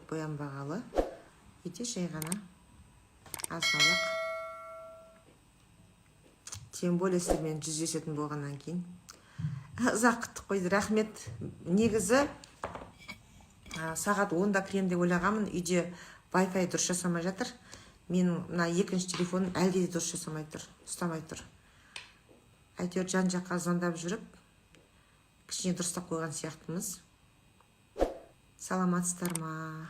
боянбағалы. Үйде жай ғана азын-аулақ. Тем более сіздермен жүздесетін болғаннан кейін. Ұзақ күттік қойды, рахмет. Негізі сағат 10-да кірем деп ойлағанмын. Үйде Wi-Fi дұрыс жасамай жатыр. Мен мына екінші телефоным әлде де дұрыс жасамай тұр, ұстамай тұр. Әйтеуір жан-жаққа звондап жүріп, кішкене дұрыстап қойған сияқтымыз. Саламатсыздар ма?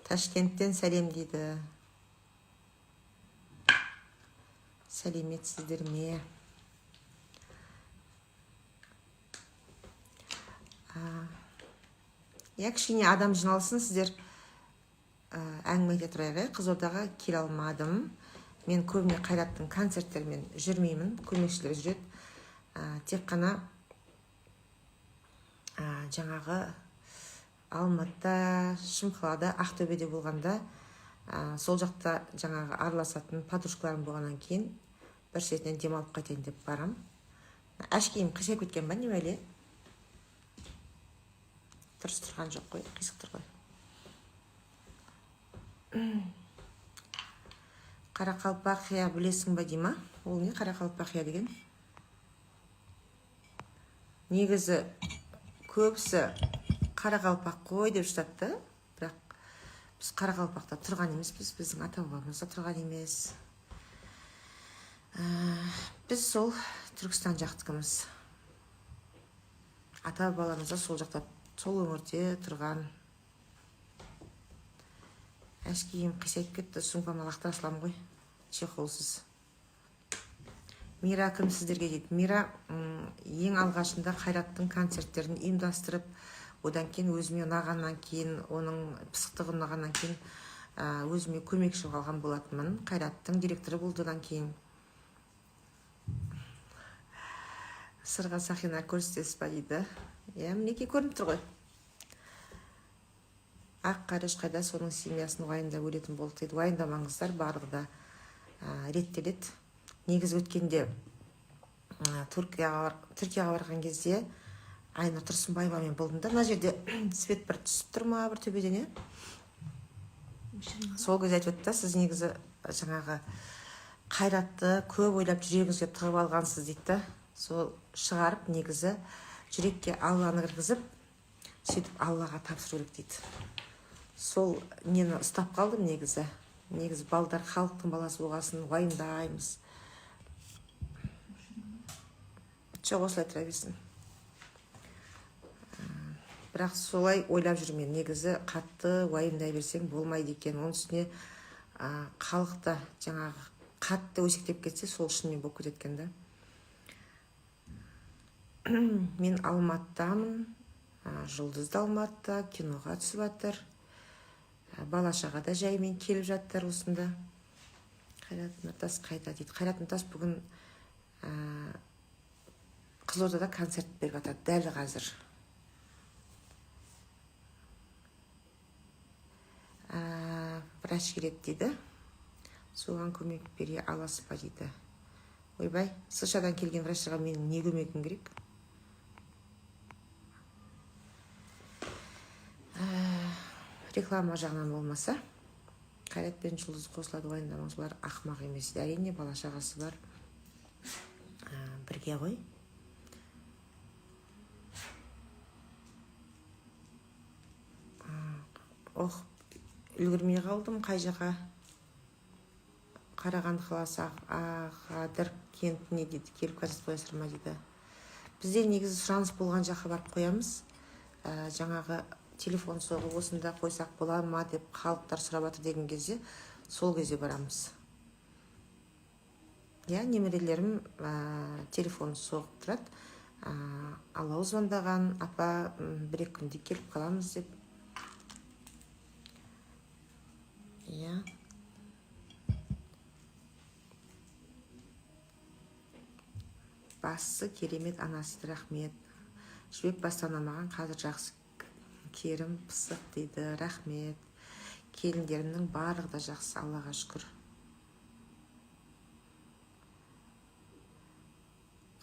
Ташкенттен сәлем дейді. Сәлеметсіздер ме? Кішкене адам жиналсын, сіздер әңгіме ете тұрайық. Қызылордаға келе алмадым. Мен көбіне Қайраттың концерттерімен жүрмеймін, көмекшілер жүреді. Тек қана жаңағы Алматыда, Шымқалада, Ақтөбеде болғанда, сол жақта жаңағы араласатын подружкаларым болғаннан кейін бір шетінен демалып қайтайын деп барам. Әшкейім қисайып кеткен ба, немеле? Дұрыс тұрған жоқ қой, қисық тұр ғой. Қарақалпақия білесің ба дейма? Ол не Қарақалпақия деген? Негізі көбісі Қарақалпақ қой деп жатады, бірақ біз Қарақалпақта тұрған емес, біздің ата-бабамызда тұрған емес. Біз сол Түркістан жақтыкіміз. Ата-бабамызда сол жақта, сол өңірде тұрған. Әшкейім қисайып кетті, сумкама лақтыра салам ғой, чехолсыз. Мира кім сіздерге дейді? Мира ең алғашында Қайраттың концерттерін ұйымдастырып, одан кейін өзіме ұнағаннан кейін, оның пысықтығы ұнағаннан кейін өзіме көмекші қалған болатынмын. Қайраттың директоры болдыдан кейін. Сырға Сақина көрсетесіз ба дейді. Мінеке көрініп тұр ғой. Ақ қарыш қайда соның семьясын уайымдап өлетін болды дейді. Уайымдамаңыздар, барлығы да реттеледі. Негізі өткенде Түркияға барған кезде Айнұр Тұрсынбаевамен болдым да. Мына жерде свет бір түсіп тұр ма, бір төбеден, сол кезде айтып өтті, сіз негізі жаңағы Қайратты көп ойлап жүрегіңізге тығып алғансыз дейді. Сол шығарып негізі жүрекке Алланы кіргізіп, сөйтіп Аллаға тапсыру керек дейді. Сол нені ұстап қалдым негізі. Негізі балдар халықтың баласы болғасын уайымдаймыз. Жоқ, осылай тұра берсін. Бірақ солай ойлап жүрмін. Негізі қатты уайымдай берсең болмайды екен. Оның үстіне халықта жаңағы қатты өсектеп кетсе, сол шынымен болып кететкен да. Мен Алматыдамын. Жұлдызды Алматыда киноға түсіп жатыр. Балашаға да жаймен келіп жаттыр осында. Қайрат Нұртас қайда дейді. Қайрат Нұртас бүгін Қызылордада концерт беріп жатады, дәл қазір. Врач керек дейді. Соған көмек бере аласыз ба дейді. Ойбай, Сышадан келген врачқа менің не көмегім керек? Реклама жағынан болмаса, Қайрат пен Жұлдыз қосылады, уайымдамаңыз, олар ақымақ емес. Әрине бала-шағасы бар. Бірге ғой. Үлгірмей қалдым қай жаққа. Қарағанды қаласы Ағадыр кентіне дейді, келіп концерт қоясыздар ма дейді. Бізде негізі сұраныс болған жаққа барып қоямыз. Жаңағы телефон соғып осында қойсақ бола ма деп халықтар сұрап жатыр деген кезде, сол кезде барамыз. Немерелерім телефон соғып тұрады. Алау звондаған, апа бір-екі күнде келіп қаламыз деп. Басы керемет, анасы рахмет. Жібек бастанамаған, қазір жақсы керім пысық дейді. Рахмет. Келіндерімнің барлығы да жақсы, Аллаға шүкір.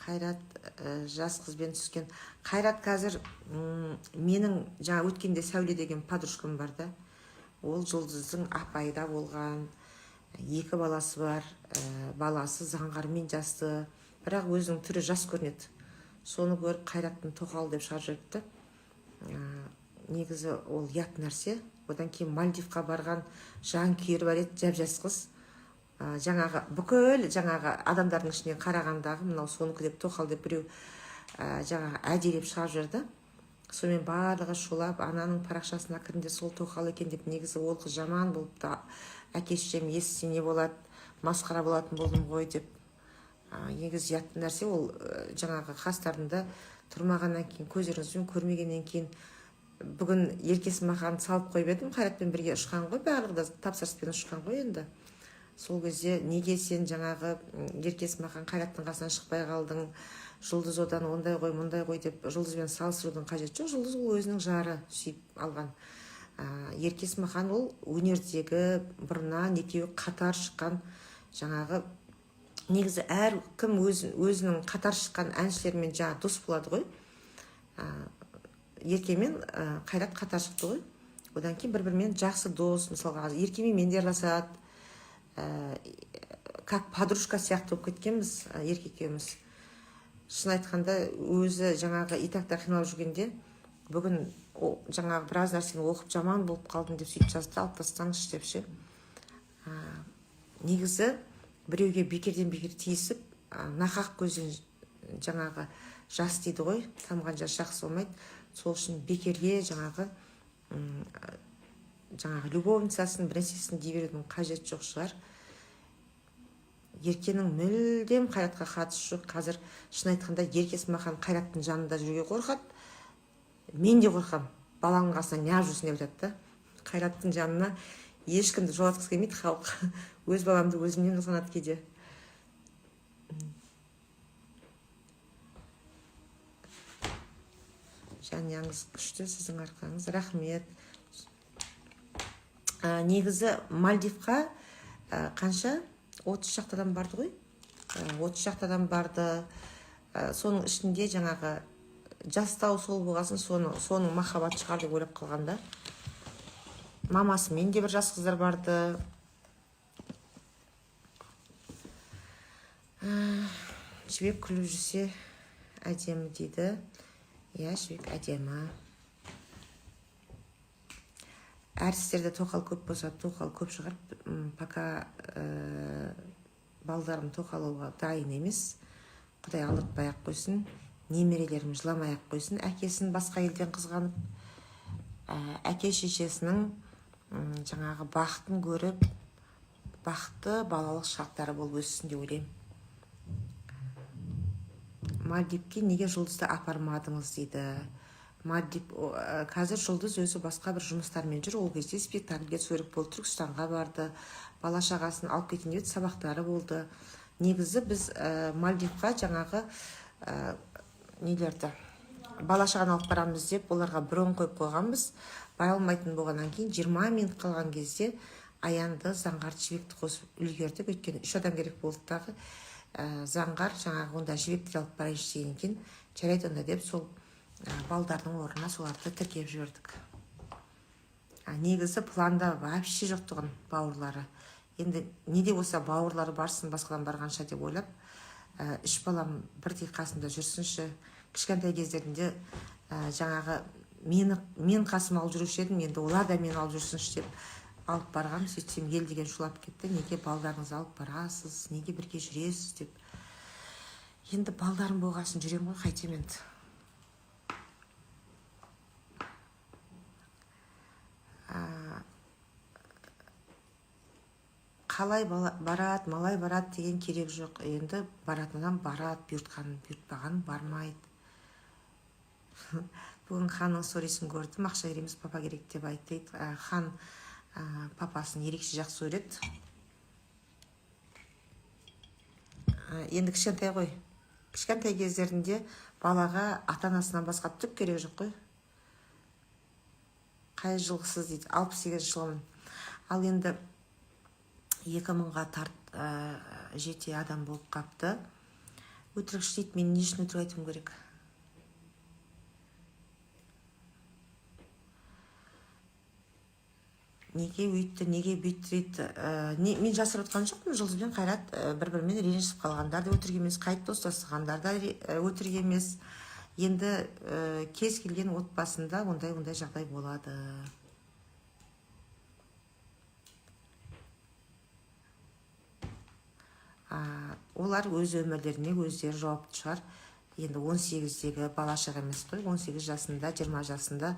Қайрат жас қызбен түскен. Қайрат қазір менің жаңа өткенде Сәуле деген подружкам бар да. Ол Жұлдыздың апайда болған. 2 баласы бар. Баласы Заңғармен жасты. Бірақ өзінің түрі жас көрінеді. Соны көріп Қайраттың тоқалы деп шығарып жіберіпті. Негізі ол ұят нәрсе. Одан кейін Мальдивқа барған жанкүйері бар еді, жап-жас қыз. Жаңағы бүкіл жаңағы адамдардың ішінен қарағандағы мынау соныкі деп тоқал деп біреу жаңағы әдейілеп шығарып жіберді. Сонымен барлығы шулап ананың парақшасына кірінде сол тоқал екен деп, негізі ол қыз жаман болыпты. Әке-шешем естісе не болады, масқара болатын болдым ғой деп. Негізі ұятты нәрсе ол жаңағы қастарында тұрмағаннан кейін, көздеріңізбен көрмегеннен кейін. Бүгін Еркесі Махан салып қойып едім, Қайратпен бірге ұшқан ғой, барлығы да тапсырыспен ұшқан ғой енді. Сол кезде неге сен жаңағы Еркесі Махан Қайраттың қасынан шықпай қалдың, Жұлдыз одан ондай ғой, мұндай ғой деп Жұлдызбен салыстырудың қажеті жоқ. Жұлдыз ол өзінің жары сүйіп алған. Еркесі Махан ол өнердегі бұрыннан екеуі қатар шыққан жаңағы, негізі әр кім өзінің қатар шыққан әншілермен жаңа дос болады ғой. Еркемен Қайрат қатар шықты ғой. Одан кейін бір-бірімен жақсы дос, мысалға Еркемен мен де араласады. Как подружка сияқты болып кеткенбіз Ерке екеуміз. Шын айтқанда өзі жаңағы итақта қиналып жүргенде бүгін жаңағы біраз нәрсені оқып жаман болып қалдым деп сөйтіп жазды, алып тастаңызшы деп ше. Негізі біреуге бекерден бекер тиісіп, нақақ көзден жаңағы жас дейді ғой, тамған жас жақсы болмайды. Сол үшін бекерге жаңағы любовницасын, бірнәрсесін дей берудің қажеті жоқ шығар. Еркенің мүлдем Қайратқа қатысы жоқ. Қазір шын айтқанда Еркесі Махан Қайраттың жанында жүруге қорқады. Мен де қорқам. Баланың қасына неғып жүрсің деп айтады да. Қайраттың жанына ешкімді жолатқысы келмейді халық. Өз баламды өзімнен қызғанады кейде. Жаныңыз күшті, сіздің арқаңыз. Рахмет. Негізі Мальдивқа қанша? 30 шақты адам барды ғой. 30 шақты адам барды. Соның ішінде жаңағы жастау сол болғасын, соның махаббат шығар деп ойлап қалғанда. Мамасымен де бір жас қыздар барды. Жібек күліп жүрсе әдемі дейді. Иә, Жібек әдемі. Әртістерде тоқал көп болса, тоқал көп шығар. Пока балдарым тоқалуға дайын емес. Құдай алдыртпай-ақ қойсын. Немерелерім жыламай-ақ қойсын. Әкесін басқа елден қызғанып, әке шешесінің жаңағы бақытын көріп, бақытты балалық шақтары болып өссін деп ойлаймын. Мальдивке неге Жұлдызды апармадыңыз дейді. Мальдив қазір Жұлдыз өзі басқа бір жұмыстармен жүр. Ол кезде спектакльге түсіріп болды, Түркістанға барды, бала шағасын алып кеткен еді, сабақтары болды. Негізі біз Мальдивқа жаңағы нелерді бала шағаны алып барамыз деп оларға бұрын қойып қойғанбыз. Бара алмайтын болғаннан кейін 20 минут қалған кезде Аянды, Заңғарды, Жібекті қосып үлгердік. Өйткені 3 адам керек болды дағы. Заңғар жаңағы онда Жібекті алып барайыншы деген екен. Жарайды онда деп сол балдардың орнына соларды тіркеп жібердік. Негізі планда вообще жоқтығын бауырлары. Енді неде болса бауырлары барсын басқадан барғанша деп ойлап, 3 балам бірдей қасымда жүрсінші. Кішкентай кездерінде жаңағы мен қасым алып жүруші едім, енді олар да мен алып жүрсінші деп алып барғам. Сөйтсем ел деген шулап кетті. Неге балдарыңызды алып барасыз, неге бірге жүресіз деп. Енді балдарым болғасын жүрем ғой, қайтем енді. Қалай барат, малай барат деген керек жоқ. Енді баратынан барат, бұйыртпаған бармайды. Бүгін Ханның сторисін көрдім. Ақша береміз, папа керек деп айтты. Хан папасын ерекше жақсы көреді. Енді кішкентай ғой. Кішкентай кездерінде балаға ата-анасынан басқа түк керек жоқ қой. Қай жылғысыз дейді, 68 жылғымын. Ал енді 2000-ға жете адам болып қапты. Өтірікші дейді, мен не үшін өтірік айтуым керек? Неге өйтті, неге бүйтті дейді. Мен жасырып отқан жоқпын. Жұлдыз бен Қайрат бір-бірімен ренжісіп қалғандар да өтірік емес, қайта достасқандар да өтірік емес. Енді кез келген отбасында ондай жағдай болады. Олар өз өмірлеріне өздері жауапты шығар. Енді 18-дегі бала шаға емес қой, 18 жасында, 20 жасында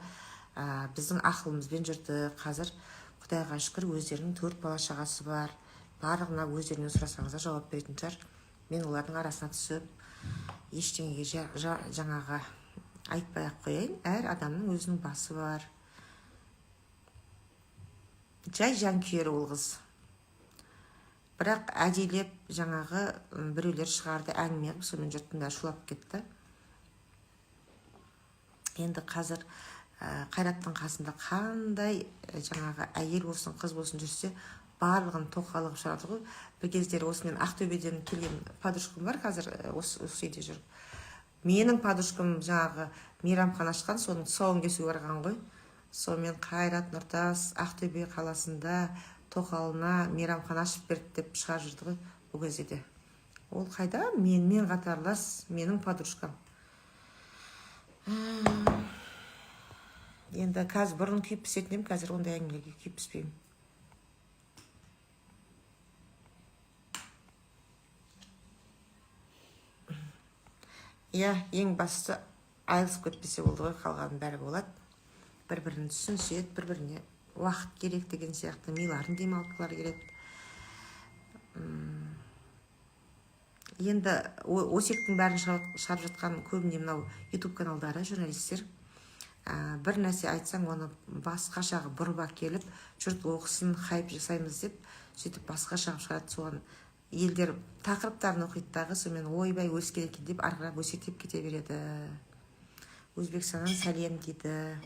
біздің ақылымызбен жүрді. Қазір Құдайға шүкір өздерінің 4 бала шағасы бар. Барлығына өздерінен сұрасаңыздар жауап беретін шығар. Мен олардың арасына түсіп, ештеңеге жаңағы айтпай ақ қояйын. Әр адамның өзінің басы бар. Жай жанкүйері ол қыз. Бірақ әдейлеп жаңағы біреулер шығарды әңгіме қылып, сонымен жұрттың бәрі шулап кетті. Енді қазір Қайраттың қасында қандай жаңағы әйел болсын, қыз болсын жүрсе, барлығын тоқалығып шығарды ғой. Бір кездері осымен Ақтөбеден келген подружкам бар, қазір осы үйде жүр. Менің подружкам жаңағы мейрамхана ашқан, соның тұсауын кесуге барған ғой. Сонымен Қайрат Нұртас Ақтөбе қаласында тоқалына мейрамхана ашып берді деп шығарып жүрді ғой бұл кезде де. Ол қайда? Менімен қатарлас, менің подружкам. Енді қазір бұрын күйіп пісетін едім, қазір ондай әңгімеге күйіп піспеймін. Иә, ең бастысы айырылысып кетпесе болды ғой, қалғанын бәрі болады. Бір-бірін түсінсет, бір-біріне уақыт керек деген сияқты, миларын демалғылары келеді. Енді өсектің бәрін шығарып жатқан көбіне мынау YouTube каналдары, журналистер. Бір нәрсе айтсаң, оны басқашаға бұрып әкеліп, жұрт оқысын, хайп жасаймыз деп, сөйтіп басқаша шығарады. Соған елдер тақырыптарын оқиды дағы, сонымен ойбай өскен екен деп ары қарап өсектеп кете береді. Өзбекстаннан сәлем дейді.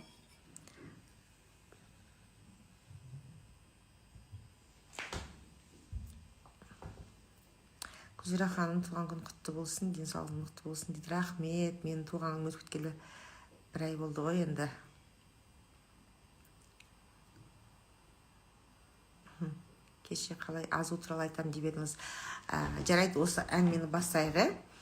Күзира ханым, туған күн құтты болсын, денсаулығың мықты болсын дейді. Рахмет, менің туғаным өтіп кеткелі бір ай болды ғой енді. Кеше қалай азу туралы айтамын деп едіңіз. Жарайды, осы әңгімені бастайық.